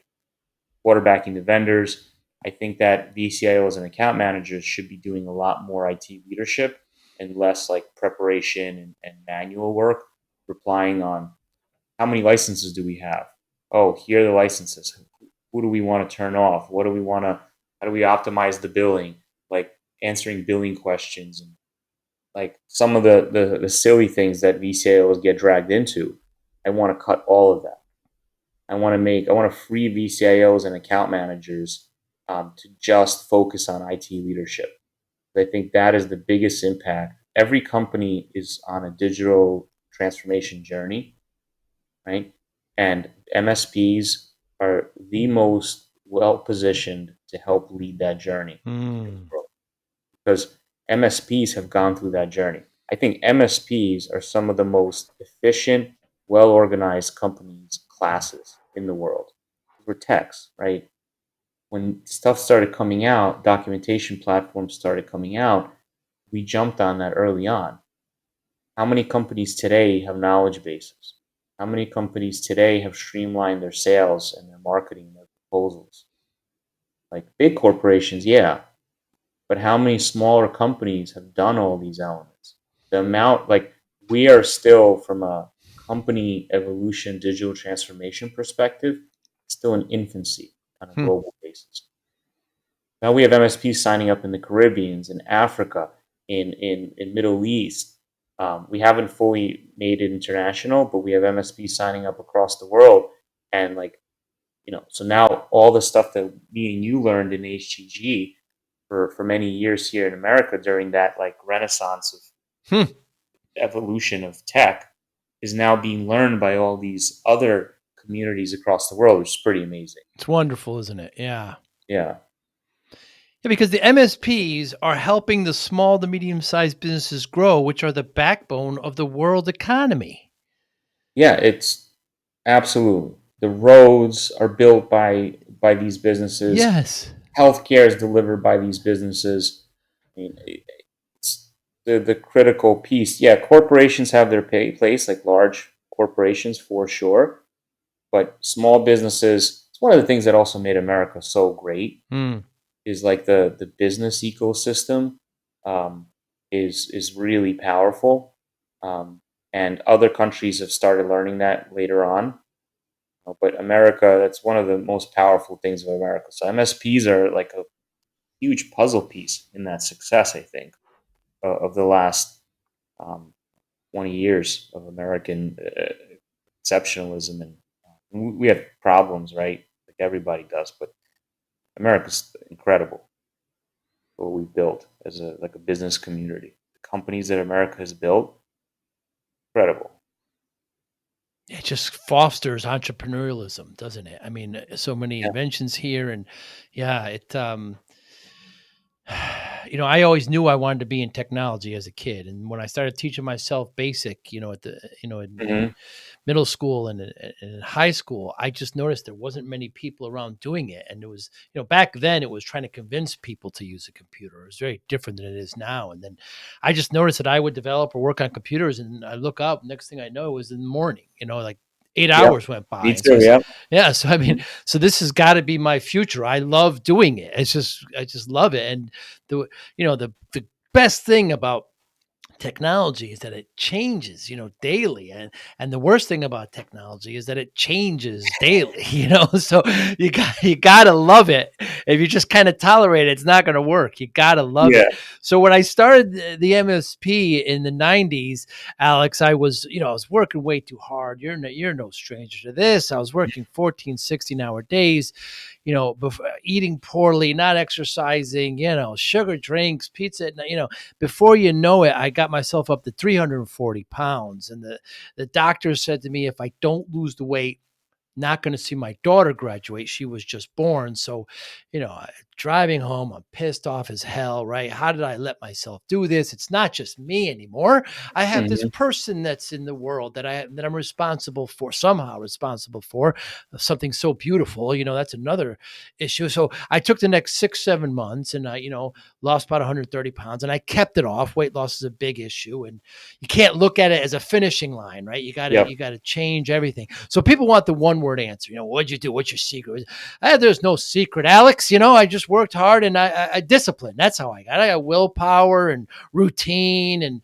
Quarterbacking the vendors. I think that VCIOs and account managers should be doing a lot more IT leadership and less like preparation and manual work, replying on how many licenses do we have? Oh, here are the licenses. Who do we want to turn off? What do we want to, how do we optimize the billing? Like answering billing questions and like some of the silly things that VCIOs get dragged into. I want to cut all of that. I want to free VCIOs and account managers to just focus on IT leadership. I think that is the biggest impact. Every company is on a digital transformation journey, right? And MSPs are the most well positioned to help lead that journey Hmm. because MSPs have gone through that journey. I think MSPs are some of the most efficient, well organized companies classes in the world. We're techs, right? When stuff started coming out, documentation platforms started coming out, we jumped on that early on. How many companies today have knowledge bases? How many companies today have streamlined their sales and their marketing, their proposals? Like big corporations, yeah, but how many smaller companies have done all these elements? The amount, like, we are still, from a company evolution, digital transformation perspective, still in infancy on a Hmm. global basis. Now we have MSPs signing up in the Caribbean, in Africa, in Middle East. We haven't fully made it international, but we have MSPs signing up across the world. And like, so now all the stuff that me and you learned in HTG for many years here in America during that like renaissance of Hmm. evolution of tech is now being learned by all these other communities across the world, which is pretty amazing. It's wonderful, isn't it? Yeah. Yeah. Yeah, because the MSPs are helping the small to medium-sized businesses grow, which are the backbone of the world economy. Yeah, it's absolutely. The roads are built by these businesses. Yes. Healthcare is delivered by these businesses. I mean, it's the critical piece. Yeah, corporations have their place, like large corporations for sure, but small businesses. It's one of the things that also made America so great. Hmm. Is like the business ecosystem um, is really powerful, and other countries have started learning that later on. But America, that's one of the most powerful things of America. So MSPs are like a huge puzzle piece in that success, I think, of the last um, 20 years of American exceptionalism. And we have problems, right? Like everybody does, but America's incredible what we've built as a business community. The companies that America has built, incredible. It just fosters entrepreneurialism, doesn't it? I mean, so many Yeah. inventions here, and yeah, I always knew I wanted to be in technology as a kid, and when I started teaching myself basic, at the, in Mm-hmm. middle school and in high school, I just noticed there wasn't many people around doing it, and it was, back then it was trying to convince people to use a computer. It was very different than it is now, and then I just noticed that I would develop or work on computers, and I look up, next thing I know, it was in the morning, like 8 Yep. hours went by. Me And so too. Yeah. yeah, so I mean, so this has got to be my future. I love doing it. I just love it. And the best thing about technology is that it changes, daily. And the worst thing about technology is that it changes daily, so you gotta love it. If you just kind of tolerate it, it's not going to work. You gotta love Yeah. it. So when I started the MSP in the 90s, Alex, I was working way too hard. You're no stranger to this. I was working 14, 16-hour days, eating poorly, not exercising, sugar drinks, pizza, before you know it, I got myself up to 340 pounds. And the doctor said to me, if I don't lose the weight, not going to see my daughter graduate. She was just born. So, driving home, I'm pissed off as hell, right? How did I let myself do this? It's not just me anymore. I have this Mm-hmm. person that's in the world that I'm responsible for, somehow responsible for something so beautiful. That's another issue. So I took the next 6-7 months and I, lost about 130 pounds and I kept it off. Weight loss is a big issue and you can't look at it as a finishing line, right? Yep. You gotta change everything. So people want the one word answer. What'd you do? What's your secret? There's no secret, Alex. I just worked hard and I disciplined. That's how I got willpower and routine and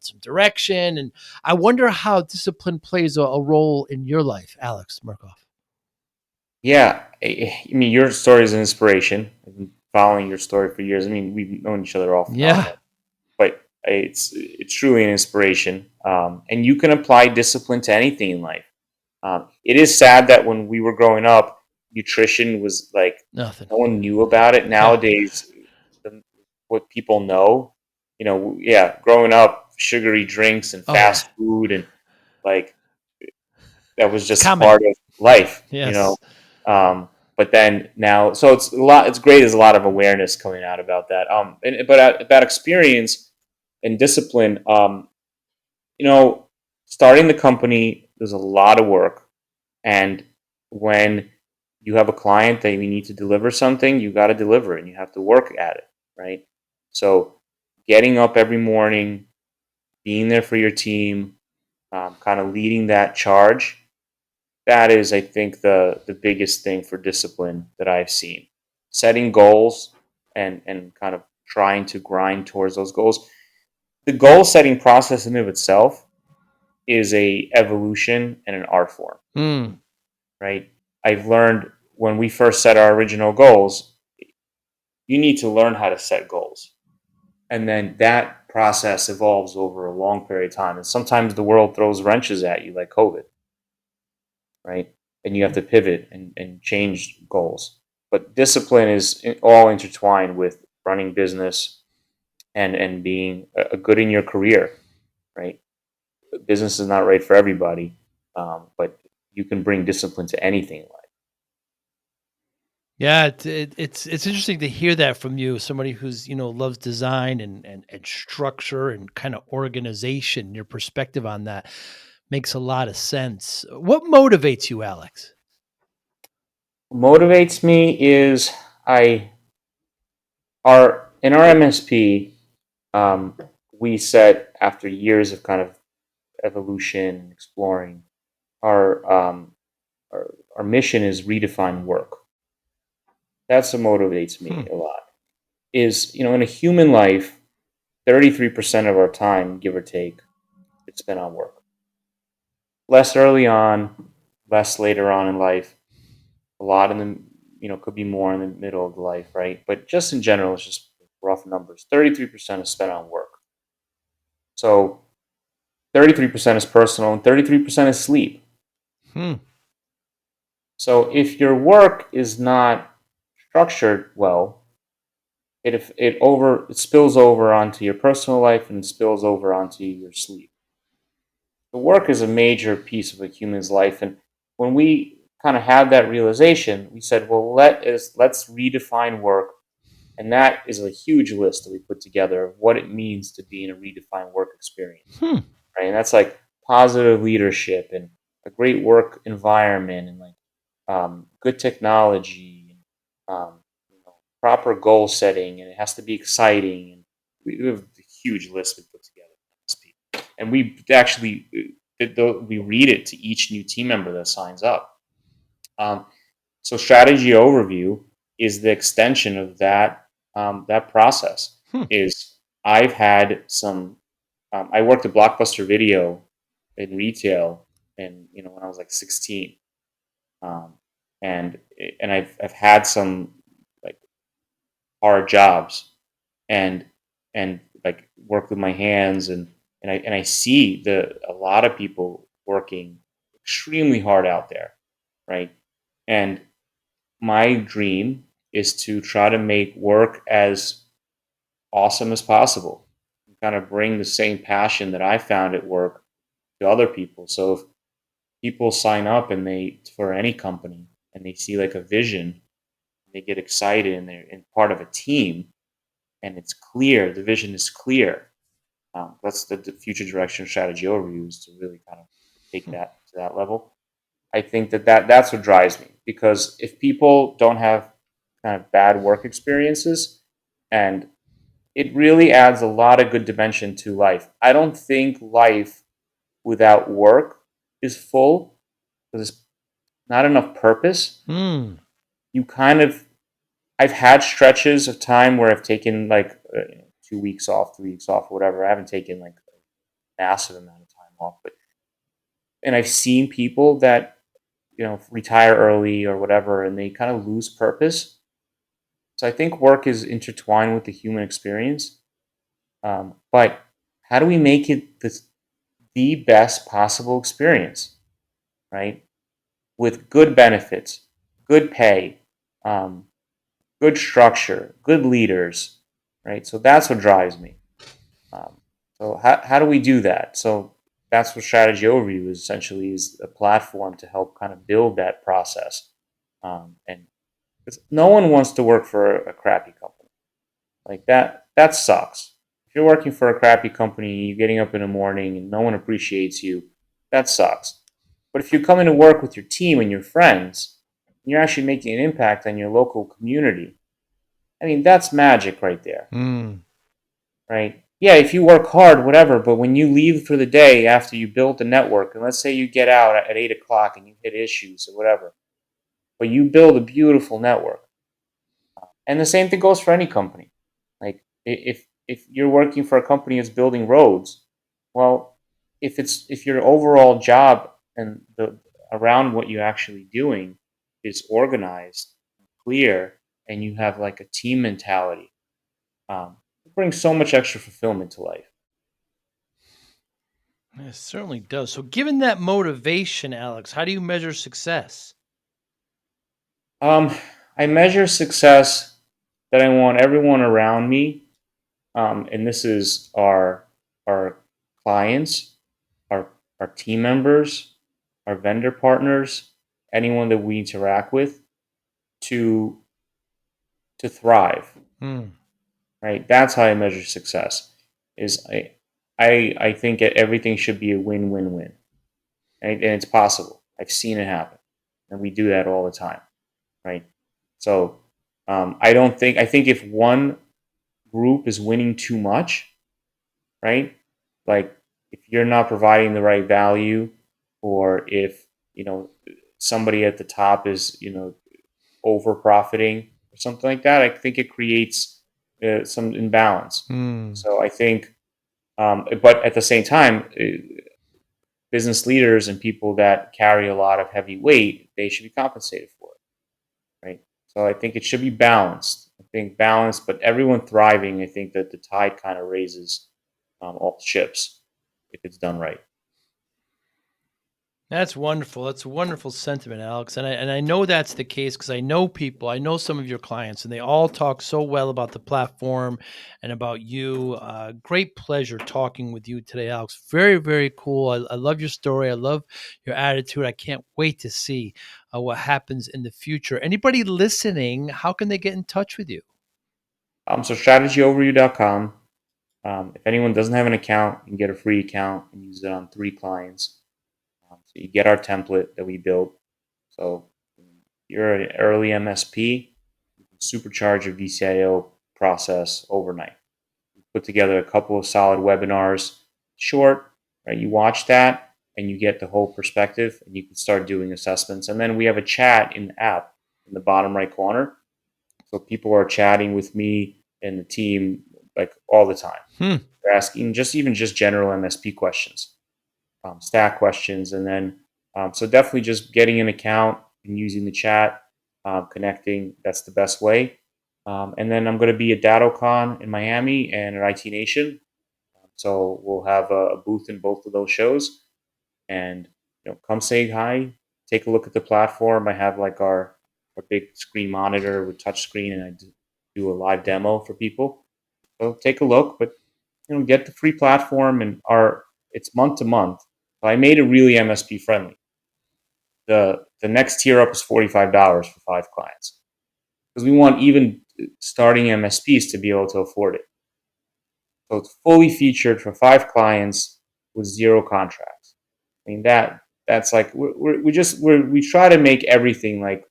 some direction. And I wonder how discipline plays a role in your life, Alex Markov. Yeah. I mean, your story is an inspiration. I've been following your story for years. I mean, we've known each other off and on, Yeah. but it's truly an inspiration. And you can apply discipline to anything in life. It is sad that when we were growing up, nutrition was like Nothing. no one knew about it. Yeah. Nowadays, what people know, yeah, growing up, sugary drinks and Oh, fast yeah. food and like that was just Common. part of life, Yes. But then now, so it's a lot. It's great. There's a lot of awareness coming out about that. But about experience and discipline, starting the company there's a lot of work. And when you have a client that you need to deliver something, you got to deliver it and you have to work at it, right? So getting up every morning, being there for your team, kind of leading that charge, that is, I think, the biggest thing for discipline that I've seen. Setting goals and kind of trying to grind towards those goals. The goal setting process in and of itself is a evolution and an art form, Hmm. right? I've learned when we first set our original goals, you need to learn how to set goals. And then that process evolves over a long period of time. And sometimes the world throws wrenches at you like COVID, right? And you have to pivot and change goals. But discipline is all intertwined with running business and being a good in your career, right? Business is not right for everybody, but you can bring discipline to anything in life. Yeah, it's interesting to hear that from you, somebody who's loves design and structure and kind of organization. Your perspective on that makes a lot of sense. What motivates you, Alex? What motivates me is I our in our MSP, um, we set after years of kind of evolution and exploring our our mission is redefine work. That's what motivates Hmm. me a lot. Is in a human life, 33% of our time, give or take, is spent on work. Less early on, less later on in life. A lot in the could be more in the middle of the life, right? But just in general, it's just rough numbers. 33% is spent on work. So 33% is personal, and 33% is sleep. Hmm. So if your work is not structured well, it spills over onto your personal life and it spills over onto your sleep. The work is a major piece of a human's life, and when we kind of had that realization, we said, well, let's redefine work, and that is a huge list that we put together of what it means to be in a redefined work experience, Hmm. right? And that's like positive leadership and a great work environment and like good technology and proper goal setting, and it has to be exciting. And we have a huge list we put together, and we actually we read it to each new team member that signs up. Um, so strategy overview is the extension of that process. Hmm. Is I've had some. I worked at Blockbuster Video in retail, and when I was like 16, um, and I've had some like hard jobs and like work with my hands and I see a lot of people working extremely hard out there, right? And my dream is to try to make work as awesome as possible, kind of bring the same passion that I found at work to other people. So if people sign up and they for any company and they see like a vision, they get excited and they're in part of a team and it's clear, the vision is clear. That's the future direction strategy overview is to really kind of take Hmm. that to that level. I think that's what drives me because if people don't have kind of bad work experiences, and it really adds a lot of good dimension to life. I don't think life without work is full because there's not enough purpose. Hmm. You kind of I've had stretches of time where I've taken like 2 weeks off, 3 weeks off, whatever. I haven't taken like a massive amount of time off, but and I've seen people that retire early or whatever, and they kind of lose purpose. So I think work is intertwined with the human experience. But how do we make it the best possible experience, right? With good benefits, good pay, um, good structure, good leaders, right? So that's what drives me. Um, so how do we do that? So that's what strategy overview is essentially is a platform to help kind of build that process. And 'cause no one wants to work for a crappy company like that. That sucks. If you're working for a crappy company, you're getting up in the morning and no one appreciates you. That sucks. But if you're coming to work with your team and your friends, and you're actually making an impact on your local community, I mean, that's magic right there, right? Yeah, if you work hard, whatever, but when you leave for the day after you build the network, and let's say you get out at 8 o'clock and you hit issues or whatever, but you build a beautiful network. And the same thing goes for any company. Like if you're working for a company that's building roads, well, if your overall job and the around what you're actually doing is organized, clear, and you have like a team mentality, it brings so much extra fulfillment to life. It certainly does. So, given that motivation, Alex, how do you measure success? I measure success that I want everyone around me, and this is our clients, our our team members, our vendor partners, anyone that we interact with, to to thrive. Right? That's how I measure success. Is I think everything should be a win-win-win, right? And it's possible. I've seen it happen, and we do that all the time, right? So I think if one group is winning too much, right? Like if you're not providing the right value, or if somebody at the top is over profiting or something like that, I think it creates some imbalance. So I think, but at the same time, business leaders and people that carry a lot of heavy weight, they should be compensated for it, right? So I think it should be balanced. I think balanced, but everyone thriving. I think that the tide kind of raises all ships if it's done right. That's wonderful. That's a wonderful sentiment, Alex. And I know that's the case because I know people, I know some of your clients, and they all talk so well about the platform and about you. Great pleasure talking with you today, Alex. Very, very cool. I love your story. I love your attitude. I can't wait to see what happens in the future. Anybody listening, how can they get in touch with you? So strategyoverview.com. If anyone doesn't have an account, you can get a free account and use it on 3 clients. So you get our template that we built. So you're an early MSP, you can supercharge your VCIO process overnight. We put together a couple of solid webinars, short, right? You watch that and you get the whole perspective, and you can start doing assessments. And then we have a chat in the app in the bottom right corner. So people are chatting with me and the team like all the time. They're asking just general MSP questions, stack questions, and then so definitely just getting an account and using the chat, connecting. That's the best way. And then I'm going to be at DattoCon in Miami and at IT Nation, so we'll have a booth in both of those shows. And come say hi, take a look at the platform. I have like our big screen monitor with touch screen, and I do a live demo for people. So take a look, but get the free platform, and it's month to month. So I made it really MSP friendly. The next tier up is $45 for 5 clients, because we want even starting MSPs to be able to afford it. So it's fully featured for 5 clients with 0 contracts. I mean that's like we try to make everything like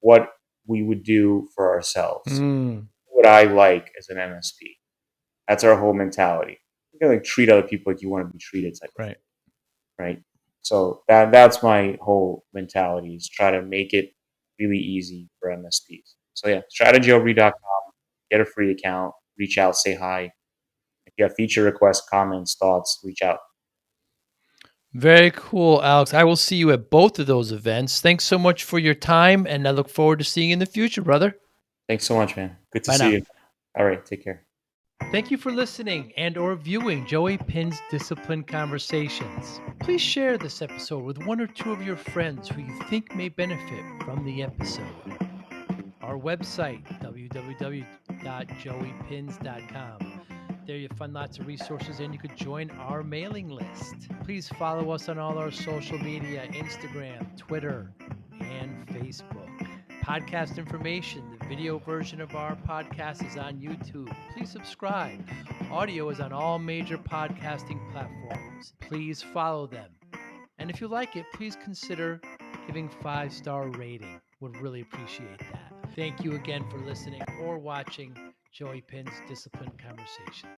what we would do for ourselves. What I like as an MSP. That's our whole mentality. You gotta like treat other people like you want to be treated, type of thing, right? So that's my whole mentality, is try to make it really easy for MSPs. So yeah, strategyoverview.com, get a free account, reach out, say hi. If you have feature requests, comments, thoughts, reach out. Very cool, Alex. I will see you at both of those events. Thanks so much for your time, and I look forward to seeing you in the future, brother. Thanks so much, man. Good to Bye see now. you. All right, take care. Thank you for listening and or viewing Joey Pinz Discipline Conversations. Please share this episode with 1 or 2 of your friends who you think may benefit from the episode. Our website, www.joeypins.com. There you'll find lots of resources, and you could join our mailing list. Please follow us on all our social media, Instagram, Twitter, and Facebook. Podcast information, the video version of our podcast is on YouTube. Please subscribe. Audio is on all major podcasting platforms. Please follow them. And if you like it, please consider giving 5-star rating. Would really appreciate that. Thank you again for listening or watching Joey Pinz Discipline Conversation.